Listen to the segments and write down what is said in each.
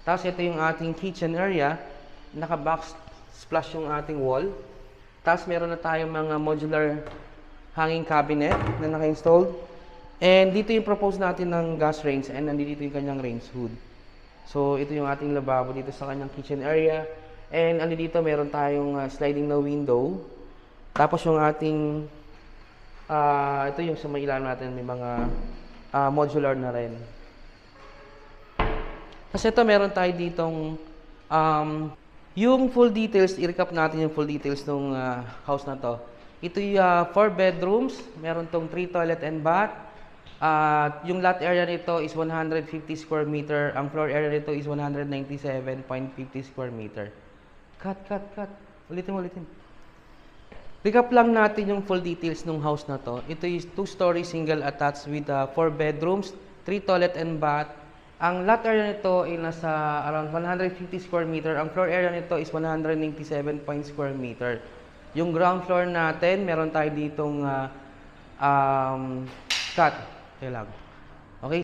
Tapos ito yung ating kitchen area. Naka-box splash yung ating wall. Tapos meron na tayong mga modular hanging cabinet na naka-installed. And dito yung propose natin ng gas range and nandito yung kanyang range hood. So ito yung ating lababo dito sa kanyang kitchen area. And dito meron tayong sliding na window. Tapos yung ating ito yung sa may ilalim natin, may mga modular na rin. Kasi ito meron tayo ditong yung full details, i-recap natin yung full details ng house na to. Ito yung 4 bedrooms, meron tong 3 toilet and bath. Yung lot area nito is 150 square meter. Ang floor area nito is 197.50 square meter. Cut. Ulitin. Recap lang natin yung full details ng house na to. Ito is 2-story single attached with 4 bedrooms, 3 toilet and bath. Ang lot area nito ay nasa around 150 square meter. Ang floor area nito is 197 square meter. Yung ground floor natin, meron tayo ditong cut. Okay.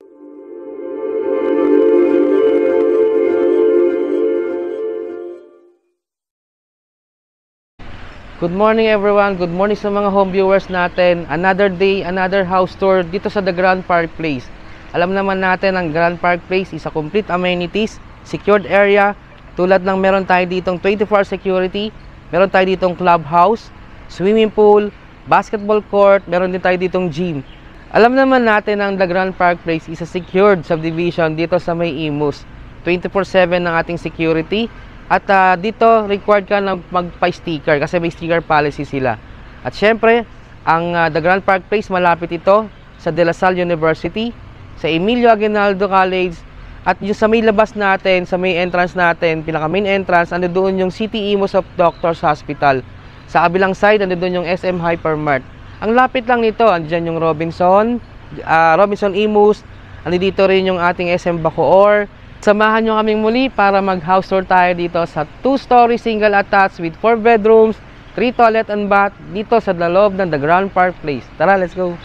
Good morning everyone. Good morning sa mga home viewers natin. Another day, another house tour dito sa The Grand Park Place. Alam naman natin ang Grand Park Place is a complete amenities, secured area. Tulad ng meron tayo ditong 24-hour security, meron tayo ditong clubhouse, swimming pool, basketball court, meron din tayo ditong gym. Alam naman natin ang The Grand Park Place is a secured subdivision dito sa may Imus. 24/7 ng ating security. At dito required ka na magpa-sticker kasi may sticker policy sila. At syempre, ang The Grand Park Place malapit ito sa De La Salle University, sa Emilio Aguinaldo College, at yung sa may labas natin, sa may entrance natin, pinaka main entrance, ando doon yung City Imus of Doctors Hospital. Sa kabilang side, ando doon yung SM Hypermart. Ang lapit lang nito, andyan yung Robinson Imus, ando dito rin yung ating SM Bacoor. Samahan nyo kaming muli para mag-house tour tayo dito sa 2-story single attached with 4 bedrooms, 3 toilet and bath dito sa loob ng The Grand Park Place. Tara, let's go!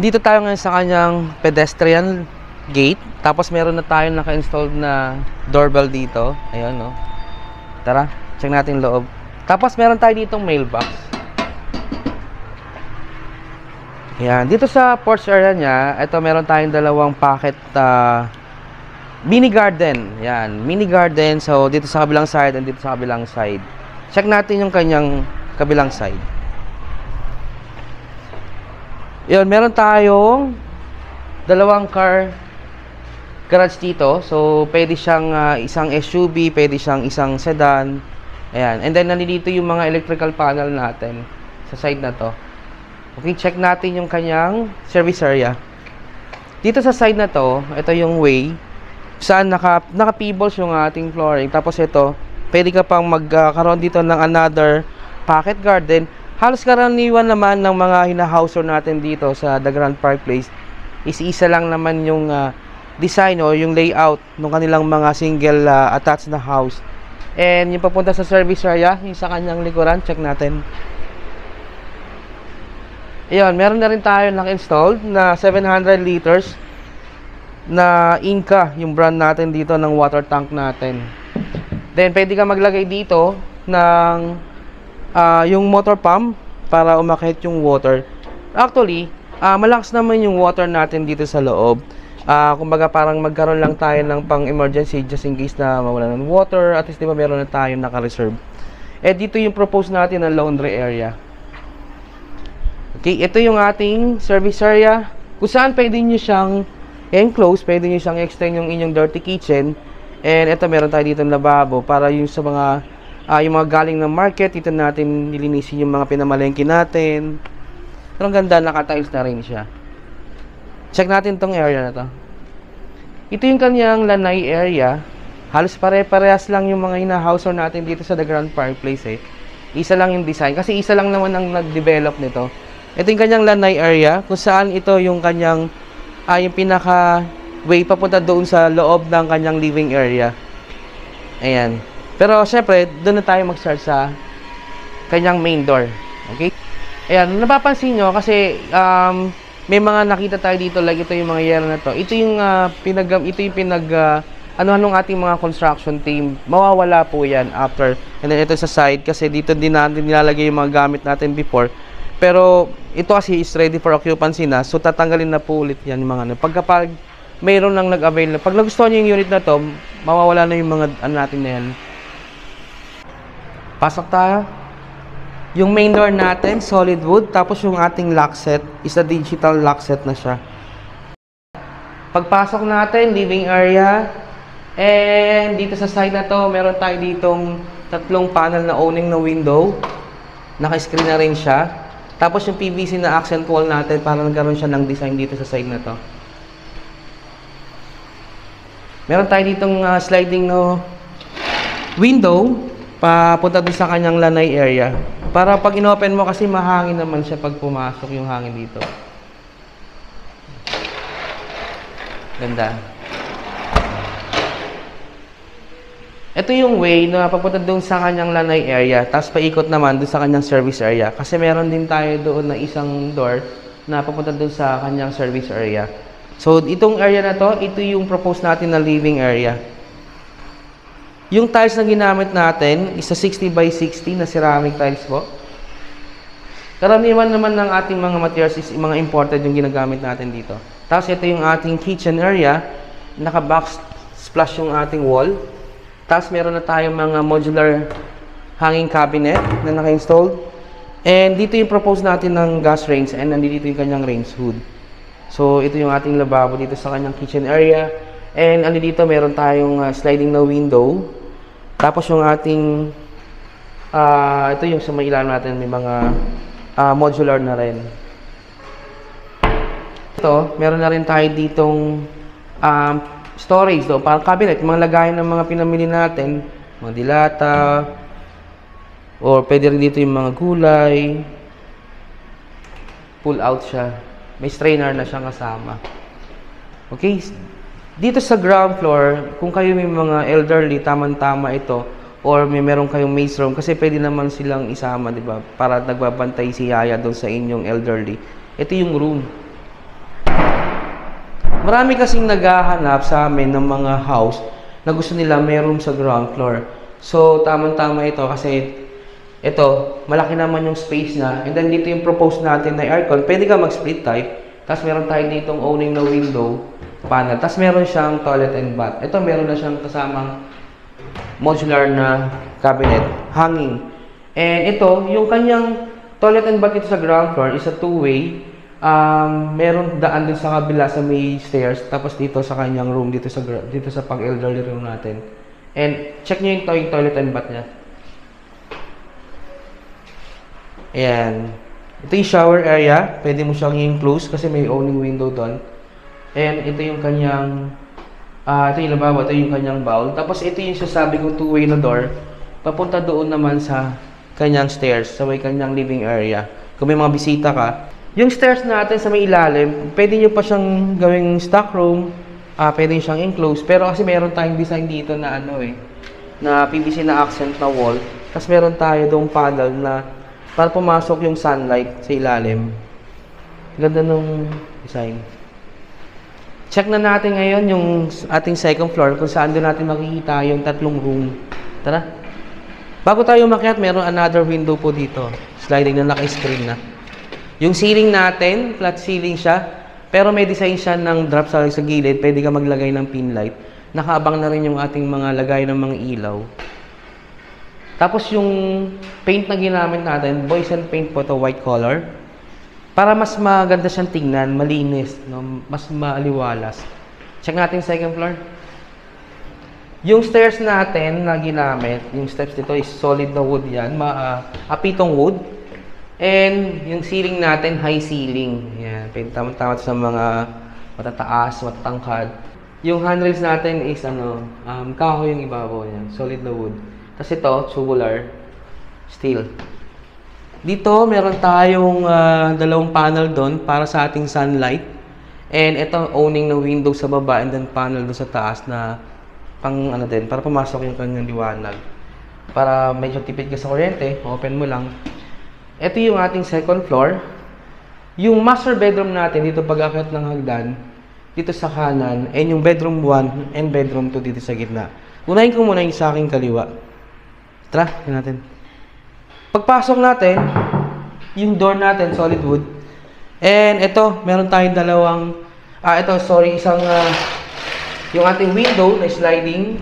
Andito tayo ngayon sa kanyang pedestrian gate. Tapos meron na tayong naka-installed na doorbell dito. Ayun, no. Tara, check natin loob. Tapos meron tayo ditong mailbox. Ayan, dito sa porch area niya, ito meron tayong dalawang pocket Mini garden. Yan, mini garden. So, dito sa kabilang side and dito sa kabilang side. Check natin yung kanyang kabilang side. Yun, meron tayong dalawang car garage dito. So, pwede siyang isang SUV, pwede siyang isang sedan. Ayan. And then, nandito yung mga electrical panel natin sa side na to. Okay, check natin yung kanyang service area. Dito sa side na to, ito yung way. Saan naka-pebbles yung ating flooring. Tapos ito, pwede ka pang magkaroon dito ng another pocket garden. Halos karaniwan naman ng mga hinahouser natin dito sa The Grand Park Place is isa lang naman yung design o yung layout ng kanilang mga single attached na house. And yung papunta sa service area, yung sa kanyang likuran, check natin. Ayun, meron na rin tayo naka-installed na 700 liters na Inca, yung brand natin dito ng water tank natin. Then, pwede ka maglagay dito ng yung motor pump para umakyat yung water. Actually, malakas naman yung water natin dito sa loob. Kumbaga parang magkaroon lang tayo ng pang-emergency just in case na mawala ng water. At least, di ba, meron na tayo naka-reserve. Eh, dito yung propose natin na laundry area. Okay, ito yung ating service area. Kung saan pwede nyo siyang enclose, pwede nyo siyang extend yung inyong dirty kitchen. And ito, meron tayo dito ng lababo para yung sa mga yung mga galing ng market, dito natin nilinisin yung mga pinamalengke natin. Pero ang ganda, naka-tiles na rin siya. Check natin tong area na to. Ito yung kanyang lanai area. Halos pare-parehas lang yung mga ina-household natin dito sa The Grand Park Place eh. Isa lang yung design. Kasi isa lang naman ang nag-develop nito. Ito yung kanyang lanai area, kung saan ito yung kanyang yung pinaka way papunta doon sa loob ng kanyang living area. Ayan. Pero syempre, doon na tayo mag-start sa kanyang main door. Okay? Ayan, napapansin nyo kasi may mga nakita tayo dito, like ito yung mga yero na to. Ito yung ng ating mga construction team. Mawawala po yan after. And then ito sa side kasi dito din natin nilalagay yung mga gamit natin before. Pero ito kasi is ready for occupancy na. So tatanggalin na po ulit yan mga ano. Pagkapag mayroon lang nag-avail na. Pag nagustuhan nyo yung unit na to, mawawala na yung mga ano natin na yan. Pasok tayo. Yung main door natin, solid wood. Tapos yung ating lock set is a digital lock set na siya. Pagpasok natin, living area. And dito sa side na to, meron tayo ditong tatlong panel na owning na window. Naka-screen na rin siya. Tapos yung PVC na accent wall natin, para nagkaroon siya ng design dito sa side na to. Meron tayo ditong sliding no window papunta doon sa kanyang lanai area. Para pag inopen mo kasi mahangin naman siya pag pumasok yung hangin dito. Ganda. Ito yung way na papunta doon sa kanyang lanai area. Tapos paikot naman doon sa kanyang service area. Kasi meron din tayo doon na isang door na papunta doon sa kanyang service area. So, itong area na to, ito yung propose natin na living area. Yung tiles na ginamit natin is a 60 by 60 na ceramic tiles po. Karaniwan naman ng ating mga materials is mga imported yung ginagamit natin dito. Tapos ito yung ating kitchen area. Naka-box splash yung ating wall. Tapos meron na tayong mga modular hanging cabinet na naka-installed. And dito yung propose natin ng gas range and nandito yung kanyang range hood. So ito yung ating lababo dito sa kanyang kitchen area. And dito meron tayong sliding na window. Tapos yung ating ito yung sa may ilalim natin, may mga modular na rin. Ito, meron na rin tayo ditong storage do, parang cabinet, mga lagayan ng mga pinamili natin, mga dilata, or pwede rin dito yung mga gulay. Pull out siya. May strainer na siyang kasama. Okay, dito sa ground floor, kung kayo may mga elderly, tamang-tama ito, or meron kayong maze room, kasi pwede naman silang isama, di ba? Para nagbabantay si Yaya doon sa inyong elderly. Ito yung room. Marami kasing naghahanap sa amin ng mga house na gusto nila may room sa ground floor. So, tamang-tama ito kasi ito, malaki naman yung space na. And then dito yung propose natin na aircon. Pwede ka mag-split type. Tapos meron tayo ditong owning na window. panel. Tapos meron siyang toilet and bath. Ito meron na siyang kasamang modular na cabinet, hanging. And ito, yung kanyang toilet and bath dito sa ground floor is a two-way. Meron daan din sa kabila sa may stairs. Tapos dito sa kanyang room, dito sa pang-elderly room natin. And check nyo yung toilet and bath niya. Ayan. Ito yung shower area. Pwede mo siyang i-close kasi may owning window doon. And ito yung kanyang ito yung lababo, ito yung kanyang bowl. Tapos ito yung sasabi kong two-way na door. Papunta doon naman sa kanyang stairs, sa may kanyang living area. Kung may mga bisita ka. Yung stairs natin sa may ilalim, pwede nyo pa siyang gawing stock room. Pwede siyang enclose. Pero kasi meron tayong design dito na na PVC na accent na wall. Tapos meron tayo doong panel na para pumasok yung sunlight sa ilalim. Ganda nung design. Check na natin ngayon yung ating second floor kung saan doon natin makikita yung tatlong room. Tara. Bago tayo umakyat, meron another window po dito. Sliding na naka-screen na. Yung ceiling natin, flat ceiling siya. Pero may design siya ng drop sa gilid. Pwede ka maglagay ng pin light. Nakaabang na rin yung ating mga lagay ng mga ilaw. Tapos yung paint na ginamit natin, Boys and Paint po to, white color. Para mas maganda siyang tingnan, malinis, no? Mas maaliwalas. Check natin second floor. Yung stairs natin na ginamit, yung steps dito is solid na wood yan, apitong wood. And yung ceiling natin, high ceiling. Yan, tama-tama sa mga matataas, matatangkad. Yung handrails natin is kahoy yung ibabaw niya, solid na wood. Tapos ito, tubular, steel. Dito, meron tayong dalawang panel doon para sa ating sunlight. And ito, owning na window sa baba and then panel doon sa taas na para pumasok yung kanyang liwanag. Para medyo tipid ka sa kuryente, open mo lang. Ito yung ating second floor. Yung master bedroom natin, dito pag-akyat ng hagdan, dito sa kanan, and yung bedroom 1 and bedroom 2 dito sa gitna. Unahin ko muna yung sa aking kaliwa. Tara, yun natin. Pagpasok natin, yung door natin, solid wood. And ito, meron tayong dalawang, yung ating window na sliding.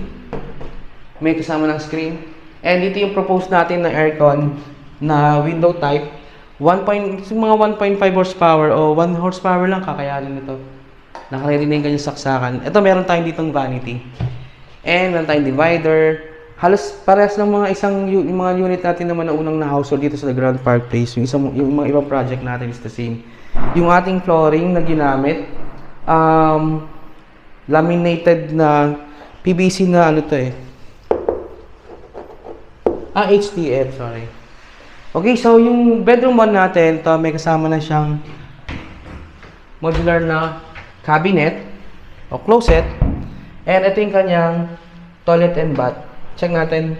May kasama ng screen. And ito yung proposed natin na aircon na window type. Mga 1.5 horsepower o 1 horsepower lang kakayanin nito. Nakaready na yung kanyang saksakan. Ito, meron tayong ditong vanity. And meron tayong divider. Halos parehas ng yung mga unit natin naman na unang na household dito sa Grand Park Place. Yung mga ibang project natin is the same. Yung ating flooring na ginamit, laminated na PVC na HTF, sorry. Okay, so yung bedroom 1 natin, may kasama na siyang modular na cabinet o closet. And ito yung kanyang toilet and bath. Check natin.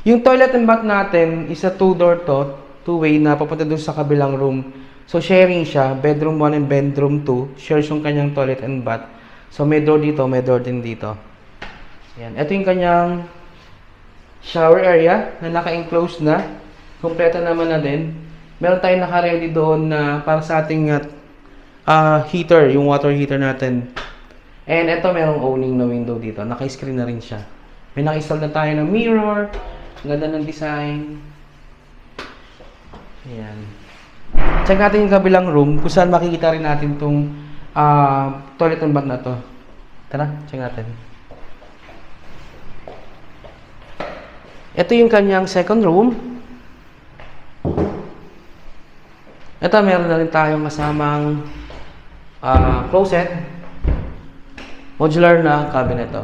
Yung toilet and bath natin is a two-door two-way na papunta dun sa kabilang room. So sharing siya, bedroom 1 and bedroom 2, shares yung kanyang toilet and bath. So may door dito, may door din dito. Yan. Ito yung kanyang shower area na naka-enclose na. Kompleto naman na din. Meron tayong naka-ready doon na para sa ating heater, yung water heater natin. And ito merong owning na window dito. Naka-screen na rin siya. May naka-install na tayo ng mirror. Ganda ng design. Ayan. Check natin yung kabilang room kung saan makikita rin natin itong toilet and bath na to. Tara, check natin. Ito yung kanyang second room. Ito, meron na rin tayong kasamang closet. Modular na cabinet to.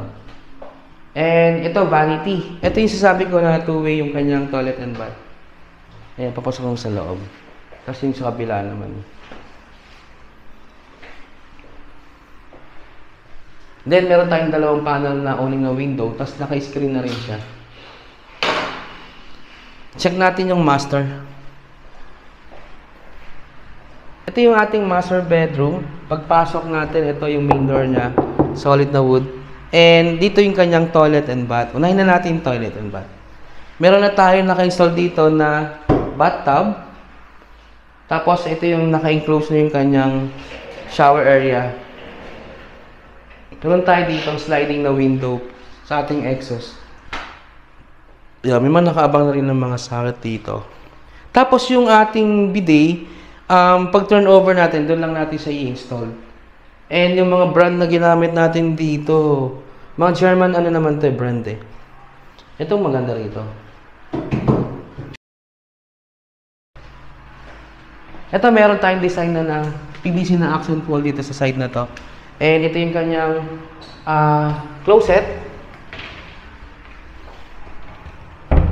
And ito, vanity. Ito yung sasabi ko na two-way yung kanyang toilet and bath. Ayan, papasok mo sa loob. Tapos yung sa kabila naman. Then, meron tayong dalawang panel na owning na window. Tapos naka-screen na rin siya. Check natin yung master. Ito yung ating master bedroom. Pagpasok natin, ito yung main door niya. Solid na wood. And dito yung kanyang toilet and bath. Unahin na natin yung toilet and bath. Meron na tayo naka-install dito na bathtub. Tapos ito yung naka-enclose na yung kanyang shower area. Meron tayo dito ang sliding na window sa ating exhaust. Yeah, may mga nakaabang na rin ng mga socket dito. Tapos yung ating bidet, pag turn over natin, doon lang natin siya i-install. And yung mga brand na ginamit natin dito, mga German ano naman to brand eh. Itong maganda rito. Ito meron tayong design na PVC na accent wall dito sa side na to. And ito yung kanyang closet.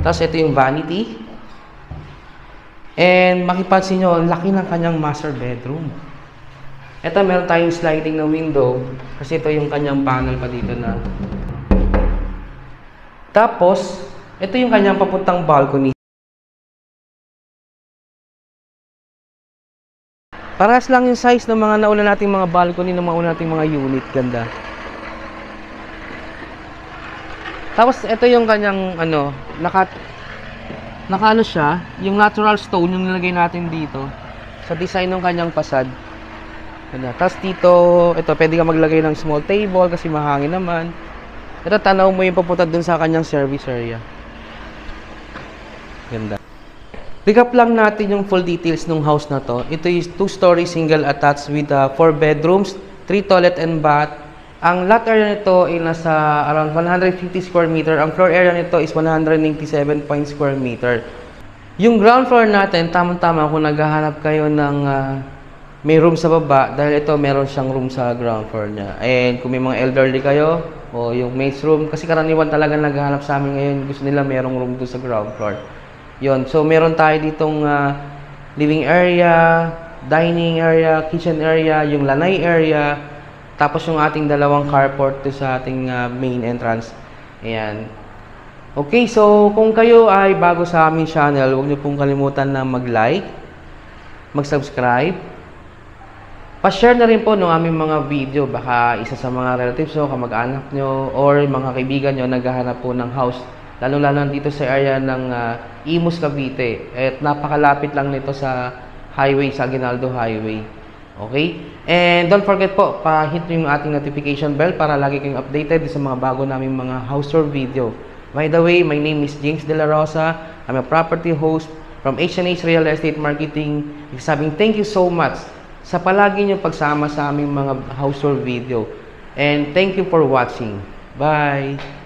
Tapos ito yung vanity. And makipansin nyo, ang laki ng kanyang master bedroom. Ito meron tayong sliding na window. Kasi ito yung kanyang panel pa dito na. Tapos, ito yung kanyang papuntang balcony. Parehas lang yung size ng mga nauna nating mga balcony, ng mga nauna nating mga unit. Ganda. Tapos, ito yung kanyang, naka siya, yung natural stone yung nilagay natin dito sa design ng kanyang fasad. Ganda. Tapos dito, ito, pwede ka maglagay ng small table kasi mahangin naman. Ito, tanaw mo yung papunta dun sa kanyang service area. Ganda. Recap lang natin yung full details ng house na to. Ito is 2-story single attached with 4 bedrooms, 3 toilet and bath. Ang lot area nito ay nasa around 150 square meter. Ang floor area nito is 197 square meter. Yung ground floor natin, tamang-tama kung naghahanap kayo ng may room sa baba, dahil ito meron siyang room sa ground floor niya. And kung may mga elderly kayo, o yung maid's room, kasi karaniwan talaga naghahanap sa amin ngayon, gusto nila merong room doon sa ground floor. Yon, so meron tayo ditong living area, dining area, kitchen area, yung lanay area, tapos yung ating dalawang carport to sa ating main entrance. Ayan. Okay, so kung kayo ay bago sa aming channel, huwag niyo pong kalimutan na mag-like, mag-subscribe, pa-share na rin po ng aming mga video. Baka isa sa mga relatives nyo, kamag-anak nyo, or mga kaibigan nyo naghahanap po ng house. Lalo-lalo dito sa area ng Imus, Cavite. At napakalapit lang nito sa highway, sa Aguinaldo Highway. Okay? And don't forget po, pa-hit nyo yung ating notification bell para lagi kayong updated sa mga bago naming mga house tour video. By the way, my name is James De La Rosa. I'm a property host from H&H Real Estate Marketing. Sabing thank you so much sa palagi nyo pagsama sa aming mga house tour video. And thank you for watching. Bye!